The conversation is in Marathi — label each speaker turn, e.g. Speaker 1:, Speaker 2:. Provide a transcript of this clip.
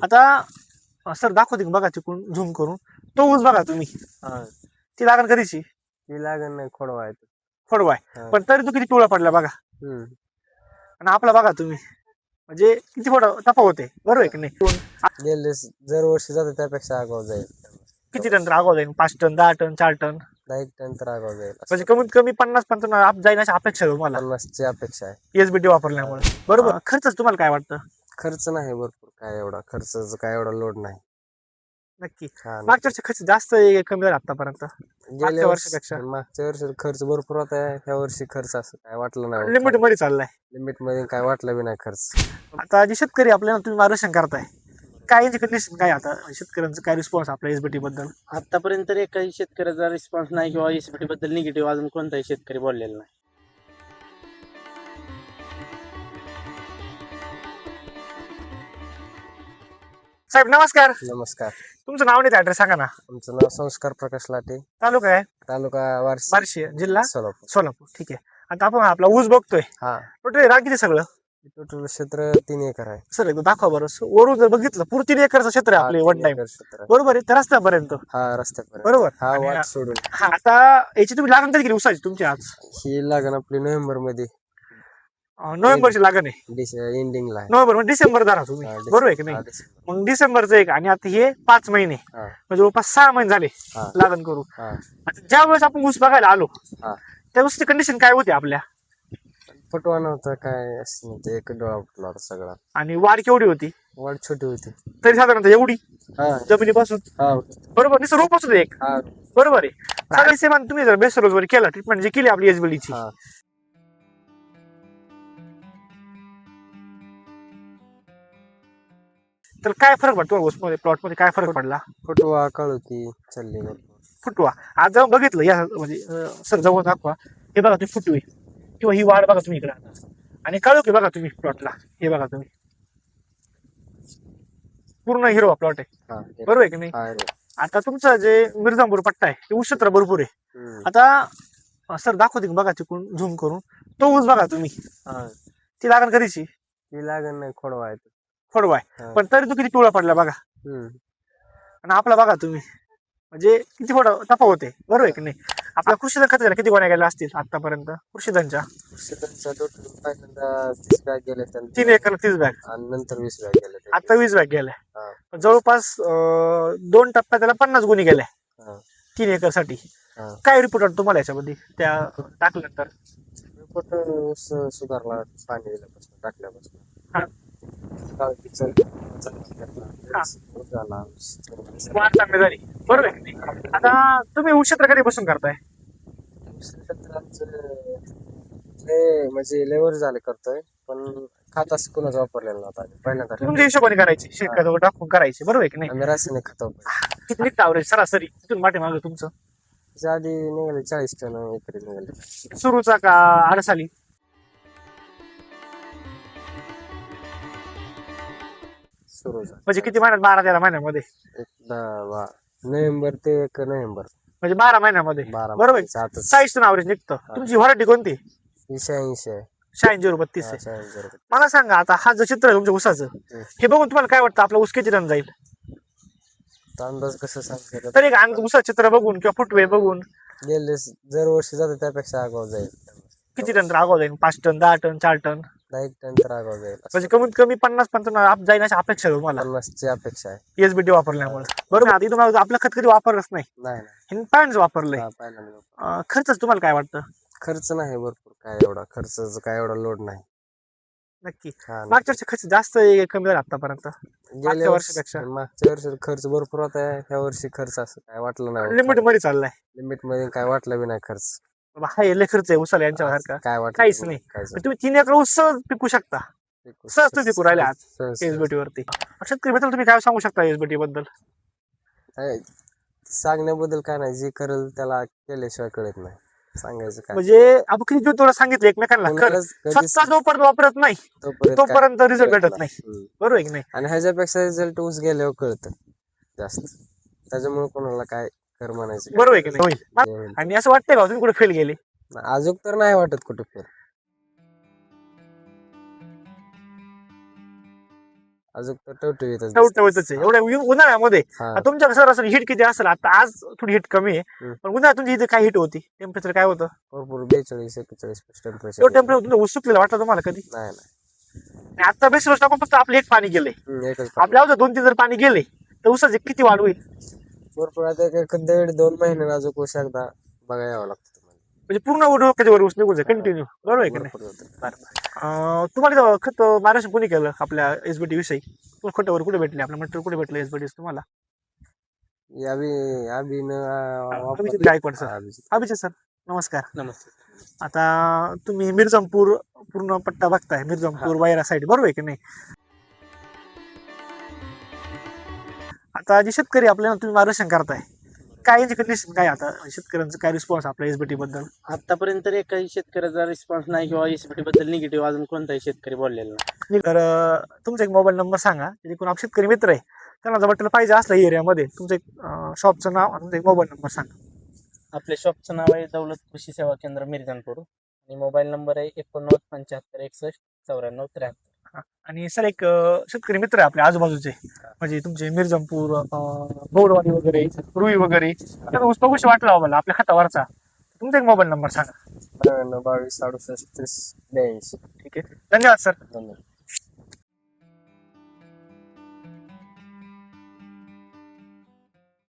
Speaker 1: आता सर दाखवते बघा तिकडून झूम करून. तो ऊस बघा तुम्ही,
Speaker 2: हा
Speaker 1: ती लागण कधीची?
Speaker 2: ती लागण नाही खोडवा आहे तो.
Speaker 1: खोडवाय,
Speaker 2: हा.
Speaker 1: पण तरी तो किती पिवळा पडला बघा.
Speaker 2: हम्म.
Speaker 1: आणि आपला बघा तुम्ही, म्हणजे किती थोडा तफावत आहे, बरोबर आहे की नाही?
Speaker 2: गेले दरवर्षी जाते त्यापेक्षा आगाव जाईल.
Speaker 1: किती टन आगाव जाईल? 5 टन, 10 टन, 4 टन?
Speaker 2: 1 टन तर आगाव जाईल
Speaker 1: म्हणजे कमीत कमी 50-55 आप जाईल अशी अपेक्षा आहे तुम्हाला
Speaker 2: 50ची अपेक्षा आहे.
Speaker 1: एसबीटी वापरल्यामुळे, बरोबर? खर्च तुम्हाला काय वाटतं?
Speaker 2: खर्च नाही भरपूर काय एवढा, खर्चाचा काय एवढा लोड नाही.
Speaker 1: नक्की.
Speaker 2: छान.
Speaker 1: मागच्या वर्षी खर्च जास्त आहे, कमी झाला आतापर्यंत
Speaker 2: गेल्या
Speaker 1: वर्षापेक्षा?
Speaker 2: मागच्या वर्षी खर्च भरपूर होता, ह्या वर्षी खर्च असं काय वाटलं नाही.
Speaker 1: लिमिट मध्ये चाललाय.
Speaker 2: लिमिट मध्ये काय वाटलं बी नाही खर्च.
Speaker 1: आता जे शेतकरी आपल्याला तुम्ही मार्गदर्शन करताय, काय यांची कंडिशन काय आता शेतकऱ्यांचं काय रिस्पॉन्स आपल्या एसबीटी बद्दल?
Speaker 3: आतापर्यंत तर एकाही शेतकऱ्याचा रिस्पॉन्स नाही किंवा एसबीटी बद्दल निगेटिव्ह अजून कोणताही शेतकरी बोललेला नाही.
Speaker 1: साहेब नमस्कार.
Speaker 2: नमस्कार.
Speaker 1: तुमचं नाव नाही, ऍड्रेस सांगा ना.
Speaker 2: आमचं नाव संस्कार प्रकाश लाटे,
Speaker 1: तालुका आहे
Speaker 2: तालुका
Speaker 1: बार्शी, जिल्हा
Speaker 2: सोलापूर.
Speaker 1: सोलापूर. ठीक आहे. आता आपण आपला ऊस बघतोय,
Speaker 2: हा.
Speaker 1: टोटल राग किती सगळं?
Speaker 2: टोटल क्षेत्र 3 एकर आहे.
Speaker 1: सर एकदा दाखवा बरं. वरून जर बघितलं पूर्ण 3 एकरचं क्षेत्र आहे आपले,
Speaker 2: 3
Speaker 1: वन टाइम,
Speaker 2: एकर क्षेत्र आहे.
Speaker 1: बरोबर आहे? तर रस्त्यापर्यंत,
Speaker 2: हा रस्त्यापर्यंत.
Speaker 1: बरोबर.
Speaker 2: हा
Speaker 1: आणि
Speaker 2: वाट सोडून
Speaker 1: हा, आता याची तुम्ही लागण कधी केली ऊसाची तुमची? आज
Speaker 2: ही लागण आपली नोव्हेंबर मध्ये
Speaker 1: नोव्हेंबरची लागण आहे.
Speaker 2: एंडिंगला आहे.
Speaker 1: नोव्हेंबर म्हणजे डिसेंबर धरा तुम्ही,
Speaker 2: हा,
Speaker 1: बरोबर आहे की नाही? मग डिसेंबरचं एक, आणि आता हे 5 महिने,
Speaker 2: हा.
Speaker 1: म्हणजे जवळपास 6 महिने झाले
Speaker 2: हा.
Speaker 1: लागण करू.
Speaker 2: हा.
Speaker 1: आता ज्या वेळेस आपण ऊस बघायला आलो,
Speaker 2: हा.
Speaker 1: त्या ऊसची कंडिशन काय होती आपल्या?
Speaker 2: फुटवा नव्हता काय असं नव्हतं, एक डोळा फुटला होता सगळा.
Speaker 1: आणि वाढ केवढी होती?
Speaker 2: वाढ छोटी होती.
Speaker 1: तरी साधारणतः एवढी
Speaker 2: हा.
Speaker 1: जमिनीपासून,
Speaker 2: हा.
Speaker 1: बरोबर? निसर्ग रोप असू दे एक,
Speaker 2: हा.
Speaker 1: बरोबर आहे. साधारण सेमान तुम्ही जर बेस्ट रोजवर केला, ट्रीटमेंट जी केली आपली एसबीडीची,
Speaker 2: हा.
Speaker 1: तर काय फरक पडतो ऊसमध्ये, प्लॉट मध्ये काय फरक पडला?
Speaker 2: फुटवा काळुकी चालली भरपूर.
Speaker 1: फुटवा आज जाऊन बघितलं या, म्हणजे सर जवळ दाखवा. हे बघा तुम्ही फुटवे, किंवा ही वाढ बघा तुम्ही इकडे आता, आणि काळोखी बघा तुम्ही प्लॉटला. हे बघा तुम्ही, पूर्ण हिरवा प्लॉट आहे,
Speaker 2: हा.
Speaker 1: बरोबर आहे की नाही?
Speaker 2: हा.
Speaker 1: आता तुमचं जे मिर्झापूर पट्टा आहे, ते ऊस क्षेत्र भरपूर आहे.
Speaker 2: हम्म.
Speaker 1: आता सर दाखवते बघा तिकडून झूम करून. तो ऊस बघा तुम्ही,
Speaker 2: हा.
Speaker 1: ती लागण कधीची?
Speaker 2: ती लागण नाही खोडवा आहे तो.
Speaker 1: खोडवाय,
Speaker 2: हा.
Speaker 1: पण तरी तो किती पिवळा पडला बघा.
Speaker 2: हम्म.
Speaker 1: आणि आपला बघा तुम्ही, म्हणजे किती थोडा तफावत आहे, बरोबर आहे की नाही? आपल्या कृषीधन खताला किती गोण्या गेल्या असतील आतापर्यंत कृषीधनच्या?
Speaker 2: टोटल पहिल्यांदा 30 बॅग गेले,
Speaker 1: 3 एकर 30 बॅग,
Speaker 2: आणि नंतर 20 बॅग गेले.
Speaker 1: आता 20 बॅग गेल्या.
Speaker 2: हा.
Speaker 1: जवळपास 2 टप्प्यात त्याला 50 गुणी गेल्या
Speaker 2: हा.
Speaker 1: 3 एकर साठी.
Speaker 2: हा.
Speaker 1: काय रिपोर्ट वाटतो तुम्हाला याच्यामध्ये त्या टाकल्यानंतर?
Speaker 2: रिपोर्ट सुधारला पाणी दिल्यापासून, टाकल्यापासून.
Speaker 1: हा. वाढ चांगली झाली, बरोबर आहे की नाही? आता तुम्ही ऊस क्षेत्र कधी बसून करताय?
Speaker 2: म्हणजे लेवर झाले करतोय, पण खात असं कोणाच वापरलेलं नव्हता पहिल्यांदा.
Speaker 1: तुमच्या हिशोबाने करायचे, शेतकऱ्याजवळ टाकून करायचे, बरोबर आहे की नाही?
Speaker 2: आम्ही रासायनिक खत
Speaker 1: किती निघतं अवरेज सरासरी तिथून माटे मागे तुमचं?
Speaker 2: त्याच्या आधी निघाले 40 टन एकरी निघाले.
Speaker 1: सुरूचा का आडसाली?
Speaker 2: सुरू
Speaker 1: म्हणजे किती महिन्यात? 12-13 महिन्यामध्ये,
Speaker 2: नोव्हेंबर ते 1 नोव्हेंबर,
Speaker 1: म्हणजे 12 महिन्यामध्ये,
Speaker 2: 12
Speaker 1: बरोबर आहे?
Speaker 2: महिन्यात
Speaker 1: 40 टन अवरेज निघतं. तुमची व्हरायटी कोणती?
Speaker 2: 80 आहे.
Speaker 1: 86-32 आहे.
Speaker 2: 86 रुपये.
Speaker 1: मला सांगा, आता हा जो चित्र आहे तुमच्या ऊसाचं, हे बघून तुम्हाला काय वाटतं आपला ऊस किती टन जाईल?
Speaker 2: अंदाज कसं सांगतो
Speaker 1: तर एक ऊसाचं चित्र बघून किंवा फुटवे बघून
Speaker 2: गेले दरवर्षी जाते त्यापेक्षा आगाव जाईल.
Speaker 1: किती टन आगाव जाईल? 5 टन, 10 टन, 4 टन?
Speaker 2: 1 टन तर आगाव जाईल.
Speaker 1: म्हणजे कमीत कमी 50-55 आप जाईल अशी अपेक्षा आहे तुम्हाला
Speaker 2: 50ची अपेक्षा आहे.
Speaker 1: एसबीटी वापरल्यामुळे, बरोबर? आता तुम्हाला आपलं खत कधी वापरलंच नाही,
Speaker 2: नाही
Speaker 1: पॅन्स वापरलंय.
Speaker 2: हा, पहिल्यांदा.
Speaker 1: खर्च तुम्हाला काय वाटतं?
Speaker 2: खर्च नाही भरपूर काय एवढा, खर्चाचं काय एवढा लोड नाही.
Speaker 1: नक्की.
Speaker 2: हा.
Speaker 1: मागच्या वर्षी खर्च जास्त आहे, कमी झाला आतापर्यंत
Speaker 2: गेल्या
Speaker 1: वर्षापेक्षा?
Speaker 2: मागच्या वर्षी खर्च भरपूर होता, ह्या वर्षी खर्च असं काय वाटलं नाही.
Speaker 1: लिमिट मध्ये चाललाय.
Speaker 2: लिमिट मध्ये काय वाटलं बी नाही खर्च.
Speaker 1: बाबा हा लय खर्च आहे उसाला यांच्यासारखा
Speaker 2: काय वाटलं
Speaker 1: काहीच नाही. तुम्ही 3 एकर ऊस सहज पिकू शकता, सहज तुम्ही पिकू राहिले आज एसबीटी वरती. शेतकरी बद्दल तुम्ही काय सांगू शकता एसबीटी बद्दल?
Speaker 2: सांगण्याबद्दल काय नाही, जे करेल त्याला केल्याशिवाय कळत नाही. सांगायचं काय
Speaker 1: म्हणजे आपण किती जो थोडं सांगितलं एकमेकांना, स्वतः जोपर्यंत वापरत नाही तोपर्यंत रिझल्ट भेटत नाही, बरोबर आहे की नाही?
Speaker 2: आणि ह्याच्यापेक्षा रिझल्ट ऊस गेल्यावर कळतं जास्त, त्याच्यामुळे कोणाला काय कर म्हणायचं,
Speaker 1: बरोबर आहे की नाही? होईल. आणि असं वाटतंय का तुम्ही कुठे फेल गेले?
Speaker 2: अजून तर नाही वाटत कुठे फेल. अजून तर टवटवीतच
Speaker 1: टवटवीतच आहे एवढ्या उन्हाळ्यामध्ये
Speaker 2: हा
Speaker 1: आता तुमच्याकडे सरासरी हिट किती असेल आता आज थोडी हिट कमी आहे
Speaker 2: हम्म.
Speaker 1: पण उन्हाळ्यात तुमची इथे काय हिट होती टेम्परेचर काय होतं
Speaker 2: भरपूर 42-41 टेम्परेचर
Speaker 1: तो टेम्परेचर तुमचं सुकलेलं वाटलं तुम्हाला कधी
Speaker 2: नाही नाही
Speaker 1: आणि आता बेस्ट गोष्ट आपण फक्त आपलं एक पाणी गेलंय
Speaker 2: एकच
Speaker 1: आपल्या जर 2-3 जर पाणी गेले तर उसाचे किती वाढ होईल
Speaker 2: भरपूर आता एक 1.5-2 महिने अजून ऊस एकदा बघा यावं लागतं तुम्हाला
Speaker 1: म्हणजे पूर्ण डोक्याच्या वर ऊस निघून जाईल कंटिन्यू बरोबर आहे का नाही
Speaker 2: भरपूर होतं.
Speaker 1: तुम्हाला इथं खत मार्गदर्शन कोणी केलं आपल्या एसबीटी विषयी खतावर कुठे भेटले आपल्या मटेरियल कुठे भेटलं एसबीटी तुम्हाला अभिजित गायकवाड सर अभिजित सर नमस्कार
Speaker 3: नमस्ते.
Speaker 1: आता तुम्ही मिरजामपूर पूर्ण पट्टा बघताय मिरजामपूर वायरा साईड बरोबर आहे की नाही आता जे शेतकरी आपल्याला तुम्ही मार्गदर्शन करताय काय यांची कंडिशन काय आता शेतकऱ्यांचं काय रिस्पॉन्स आपल्या एसबीटी बद्दल
Speaker 3: आतापर्यंत तर एकाही शेतकऱ्याचा रिस्पॉन्स नाही किंवा एसबीटी बद्दल निगेटिव्ह अजून कोणताही शेतकरी बोललेला नाही.
Speaker 1: तर तुमचा एक मोबाईल नंबर सांगा जेणेकरून आप शेतकरी मित्र आहे त्यांना जर वाटलं पाहिजे असलं एरियामध्ये तुमचं एक शॉपचं नाव आणि तुमचा एक मोबाईल नंबर सांगा
Speaker 3: आपल्या शॉपचं नाव आहे दौलत कृषी सेवा केंद्र मिरजानपूर आणि मोबाईल नंबर आहे 89 75 61 94 93.
Speaker 1: आणि सर एक शेतकरी मित्र आहे आपल्या आजूबाजूचे म्हणजे तुमचे मिरजामपूर गौडवाडी वगैरे रुई वगैरे त्याचा ऊस बघूशी वाटला मला आपल्या खातावरचा तुमचा एक मोबाईल नंबर सांगा
Speaker 2: 22 68 30 82.
Speaker 1: ठीक आहे धन्यवाद सर
Speaker 2: धन्यवाद.